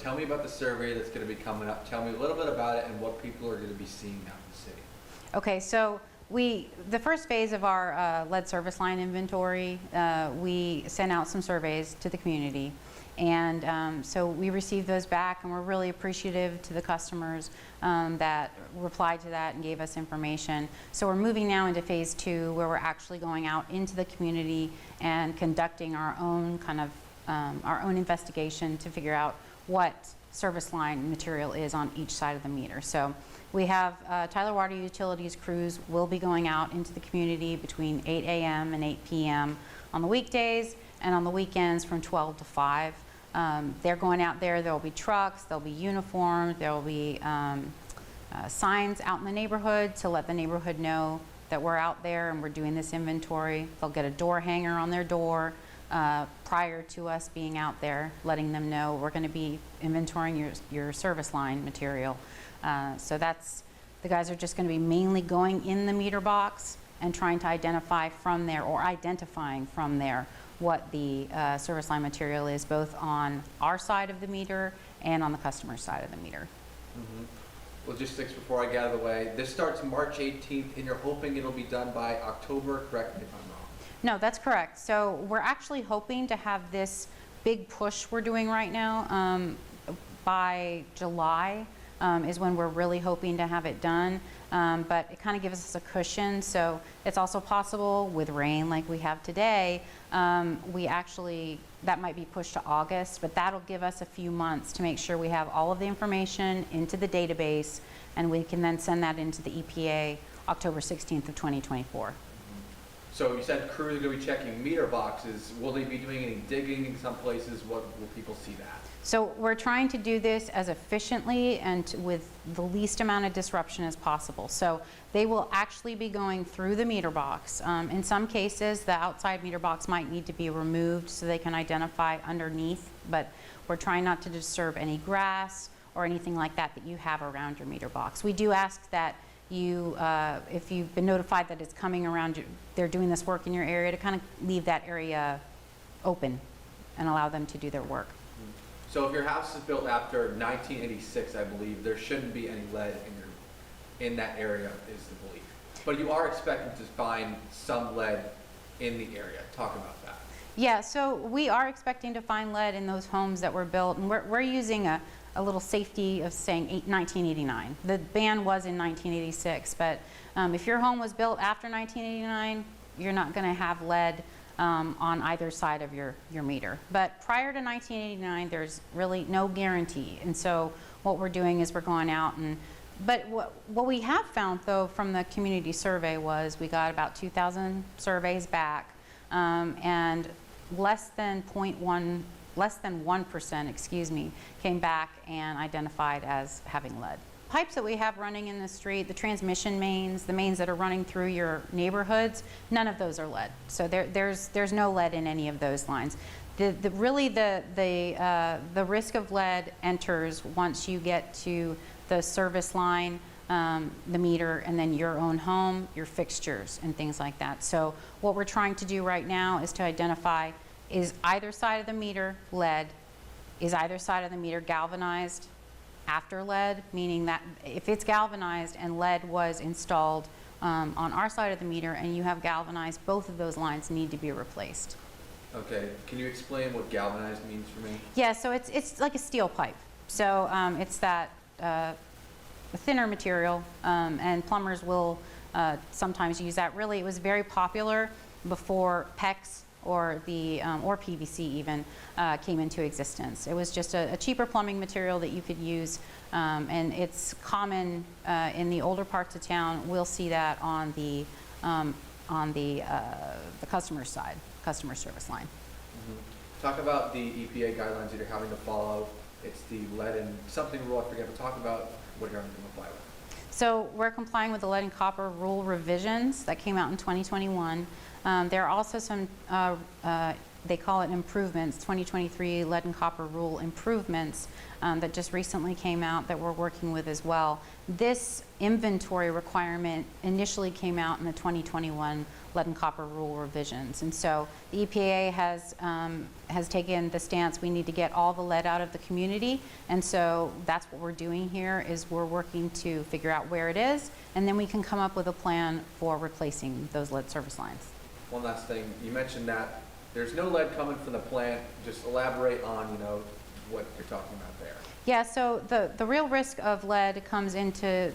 tell me about the survey that's going to be coming up. Tell me a little bit about it and what people are going to be seeing out in the city. Okay, so the first phase of our lead service line inventory, we sent out some surveys to the community. And so we received those back, and we're really appreciative to the customers that replied to that and gave us information. So we're moving now into phase 2, where we're actually going out into the community and conducting our own our own investigation to figure out what service line material is on each side of the meter. So we have Tyler Water Utilities crews will be going out into the community between 8 a.m. and 8 p.m. on the weekdays, and on the weekends from 12 to 5. They're going out there. There will be trucks, there'll be uniforms, there will be signs out in the neighborhood to let the neighborhood know that we're out there and we're doing this inventory. They'll get a door hanger on their door prior to us being out there, letting them know we're going to be inventorying your service line material. So the guys are just going to be mainly going in the meter box and trying to identify from there, or identifying from there, what the service line material is, both on our side of the meter and on the customer side of the meter. Mm-hmm. Logistics before I get out of the way. This starts March 18th, and you're hoping it'll be done by October, correct me if I'm wrong. No, that's correct. So we're actually hoping to have this big push we're doing right now by July. Is when we're really hoping to have it done, but it kind of gives us a cushion. So it's also possible with rain like we have today, that might be pushed to August, but that'll give us a few months to make sure we have all of the information into the database, and we can then send that into the EPA October 16th of 2024. So you said crews are going to be checking meter boxes. Will they be doing any digging in some places? What will people see that? So we're trying to do this as efficiently and with the least amount of disruption as possible. So they will actually be going through the meter box. In some cases, the outside meter box might need to be removed so they can identify underneath, but we're trying not to disturb any grass or anything like that that you have around your meter box. We do ask that you, if you've been notified that it's coming around, they're doing this work in your area, to kind of leave that area open and allow them to do their work. So if your house is built after 1986, I believe, there shouldn't be any lead in that area, is the belief. But you are expecting to find some lead in the area. Talk about that. Yeah, so we are expecting to find lead in those homes that were built, and we're using a little safety of saying 1989. The ban was in 1986, but if your home was built after 1989, you're not going to have lead on either side of your meter. But prior to 1989, there's really no guarantee. And so what we're doing is we're going out but what we have found though from the community survey was we got about 2,000 surveys back, and less than 1%, excuse me, came back and identified as having lead. Pipes that we have running in the street, the transmission mains, the mains that are running through your neighborhoods, none of those are lead. So there's no lead in any of those lines. Really the risk of lead enters once you get to the service line, the meter, and then your own home, your fixtures, and things like that. So what we're trying to do right now is to identify, is either side of the meter lead? Is either side of the meter galvanized after lead? Meaning that if it's galvanized and lead was installed on our side of the meter and you have galvanized, both of those lines need to be replaced. Okay, can you explain what galvanized means for me? Yeah, so it's like a steel pipe. So it's that thinner material, and plumbers will sometimes use that. Really, it was very popular before PEX or PVC even came into existence. It was just a cheaper plumbing material that you could use, and it's common in the older parts of town. We'll see that on the customer side, customer service line. Mm-hmm. Talk about the EPA guidelines that you're having to follow. It's the lead and something rule, I forget, but talk about what you're having to comply with. So we're complying with the lead and copper rule revisions that came out in 2021. There are also some they call it improvements, 2023 lead and copper rule improvements that just recently came out that we're working with as well. This inventory requirement initially came out in the 2021 lead and copper rule revisions. And so the EPA has taken the stance we need to get all the lead out of the community. And so that's what we're doing here is we're working to figure out where it is, and then we can come up with a plan for replacing those lead service lines. One last thing, you mentioned that there's no lead coming from the plant. Just elaborate on, what you're talking about there. Yeah, so the real risk of lead comes into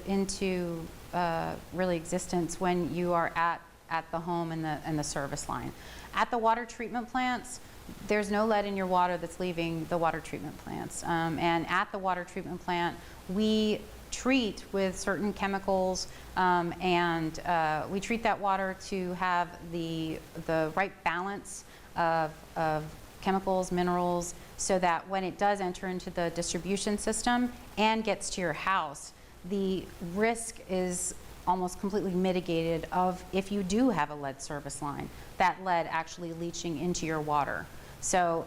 really existence when you are at the home and the service line. At the water treatment plants, there's no lead in your water that's leaving the water treatment plants. And at the water treatment plant, we treat with certain chemicals and we treat that water to have the right balance of chemicals, minerals, so that when it does enter into the distribution system and gets to your house, the risk is almost completely mitigated of if you do have a lead service line, that lead actually leaching into your water. So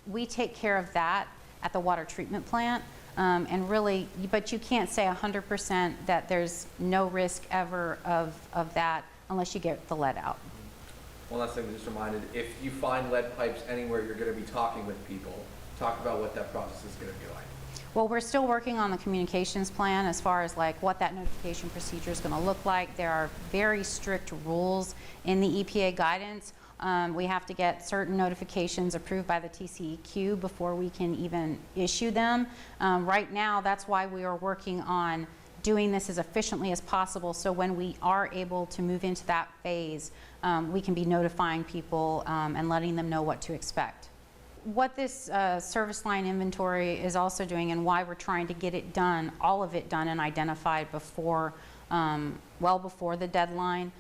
we take care of that at the water treatment plant. And really, but you can't say 100% that there's no risk ever of that unless you get the lead out. One last thing, just reminded, if you find lead pipes anywhere, you're going to be talking with people. Talk about what that process is going to be like. Well, we're still working on the communications plan as far as like what that notification procedure is going to look like. There are very strict rules in the EPA guidance. We have to get certain notifications approved by the TCEQ before we can even issue them. Right now, that's why we are working on doing this as efficiently as possible, so when we are able to move into that phase, we can be notifying people and letting them know what to expect. What this service line inventory is also doing, and why we're trying to get it done, all of it done and identified before, well before the deadline,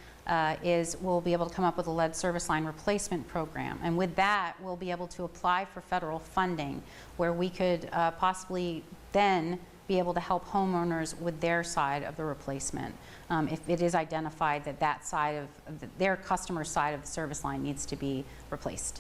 is we'll be able to come up with a lead service line replacement program. And with that, we'll be able to apply for federal funding where we could possibly then be able to help homeowners with their side of the replacement if it is identified that that side of their customer side of the service line needs to be replaced.